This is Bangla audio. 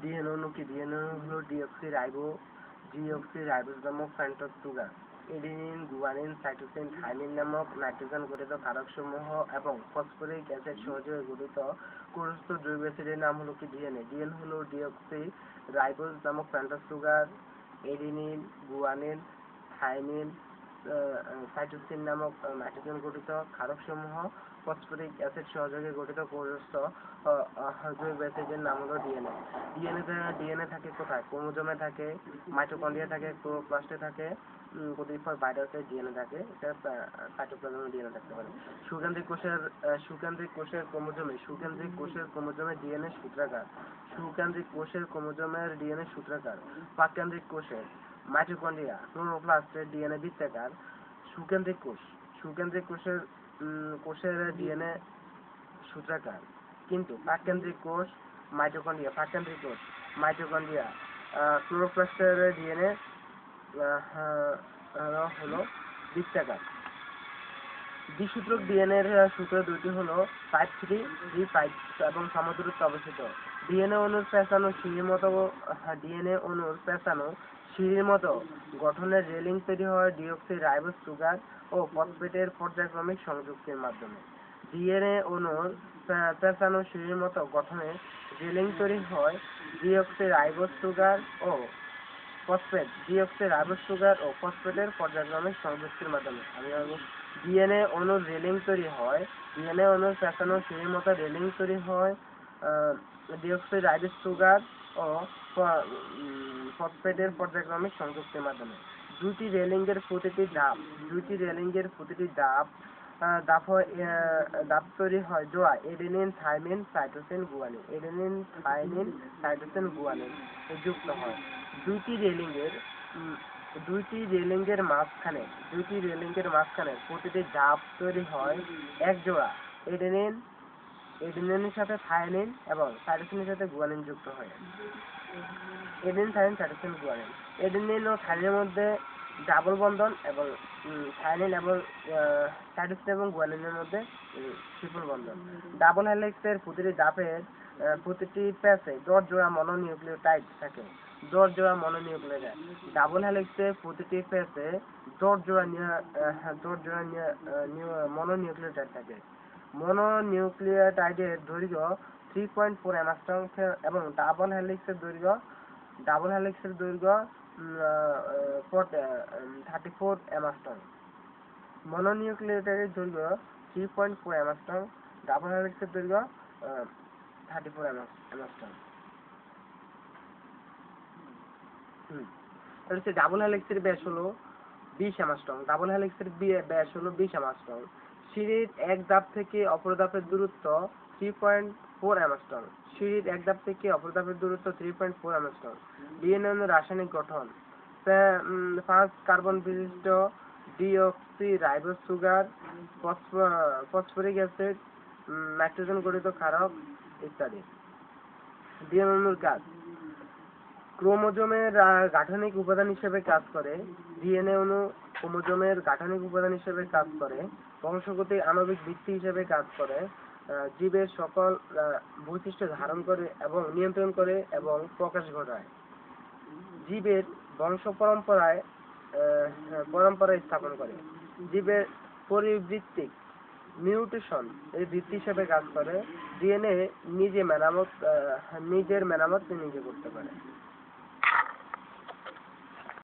ডিএনএ অণু কি? ডিএনএ হলো ডিঅক্সিরাইবোজ নামক pentose sugar. Adenine, guanine, cytosine, thymine নামক নাইট্রোজেন গঠিত ক্ষারকসমূহ এবং ফসফরিক অ্যাসিড সহযোগে গঠিত ক্লোরোস্থ জৈব অ্যাসিডের নাম হলো কি? ডিএনএ। ডিএনএ হলো ডিঅক্সিরাইবোজ নামক pentose sugar. Adenine, guanine, thymine, cytosine নামক নাইট্রোজেন গঠিত ক্ষারকসমূহ ফসফরিক অ্যাসিড সহযোগে গঠিত ক্লোরোস্থ জৈব অ্যাসিডের নাম হলো ডিএনএ। ডিএনএ থাকে কোথায়? ক্রোমোজোমে থাকে, মাইটোকন্ড্রিয়া থাকে, ক্লোরোপ্লাস্টে থাকে, কতিপয় ভাইরাসে ডিএনএ থাকে, এটা সাইটোপ্লাজমে ডিএনএ থাকতে পারে। সুকেন্দ্রিক কোষের ক্রোমোজোমে ডিএনএ সূত্রাকার। সুকেন্দ্রিক কোষের ক্রোমোজোমের ডিএনএ সূত্রাকার। প্রাকেন্দ্রিক কোষের মাইটোকন্ড্রিয়া, ক্লোরোপ্লাস্টের ডিএনএ বৃত্তাকার। সুকেন্দ্রিক কোষের ডিএনএ সূত্রাকার, কিন্তু প্রাকেন্দ্রিক কোষ মাইটোকন্ড্রিয়া, ক্লোরোপ্লাস্টের ডিএনএ হলো বৃত্তাকার। দ্বিসূত্রক ডিএনএ এর সূত্র দুটি হলো 5'3'5 এবং সমদূরত্বে অবস্থিত। ডিএনএ অণুর পেঁচানো সিঁড়ির মতো গঠনের রেলিং তৈরি হয় ডিঅক্সিরাইবোজ সুগার ও ফসফেটের পর্যায়ক্রমিক সংযুক্তির মাধ্যমে। ডিএনএ অণুর পেঁচানো সিঁড়ির মতো গঠনের রেলিং তৈরি হয় ডিঅক্সিরাইবোজ সুগার ও ফসফেটের পর্যায়ক্রমিক সংযুক্তির মাধ্যমে। ডিএনএ অণুর পেঁচানো সিঁড়ির মতো রেলিং তৈরি হয় ডিঅক্সিরাইবোজ সুগার ও ফসফেটের পর্যায়ক্রমিক সংযুক্তির মাধ্যমে। দুইটি রেলিং এর প্রতিটি ধাপ তৈরি হয় জোড়া এডেনিন, থাইমিন, সাইটোসিন, গুয়ানিন যুক্ত হয়। দুইটি রেলিং এর মাঝখানে প্রতিটি ধাপ তৈরি হয় এক জোড়া এডেনিনের সাথে থাইমিন এবং সাইটোসিনের সাথে গুয়ানিন যুক্ত হয়। এডেনিন ও থাইমিনের মধ্যে ডাবল বন্ধন এবং থাইমিন এবং সাইটোসিন এবং গুয়ানিনের মধ্যে ট্রিপল বন্ধন। ডাবল হেলিক্সের প্রতিটি প্যাচে 10 জোড়া মনোনিউক্লিওটাইড থাকে। ডাবল হেলিক্সের প্রতিটি প্যাচে 10 জোড়া মনোনিউক্লিওটাইড থাকে। মনোনিউক্লিওটাইডের দৈর্ঘ্য 3.4 অ্যাংস্ট্রম এবং ডাবল হেলিক্সের দৈর্ঘ্য 34 অ্যাংস্ট্রম। মনোনিউক্লিওটাইডের দৈর্ঘ্য 3.4 অ্যাংস্ট্রম, ডাবল হেলিক্সের দৈর্ঘ্য 34 অ্যাংস্ট্রম। ডাবল হেলিক্সের ব্যাস হলো 20 অ্যাংস্ট্রম। সিঁড়ির এক ধাপ থেকে অপর ধাপের দূরত্ব 3.4 অ্যাংস্ট্রম। ডিএনএ অণুর রাসায়নিক গঠন: 5 কার্বন বিশিষ্ট deoxyribose sugar, phosphoric acid, nitrogen গঠিত ক্ষারক ইত্যাদি। ডিএনএ অণুর কাজ: ক্রোমোজোমের গাঠনিক উপাদান হিসেবে কাজ করে। ডিএনএ অণু ক্রোমোজোমের গাঠনিক উপাদান হিসেবে কাজ করে, বংশগতির আণবিক ভিত্তি হিসেবে কাজ করে, জীবের সকল বৈশিষ্ট্য ধারণ করে এবং নিয়ন্ত্রণ করে এবং প্রকাশ ঘটায়। জীবের বংশ পরম্পরায় স্থাপন করে। জীবের পরিবৃত্তিক মিউটেশন এর ভিত্তি হিসেবে কাজ করে। ডিএনএ নিজের মেরামত নিজে করতে পারে।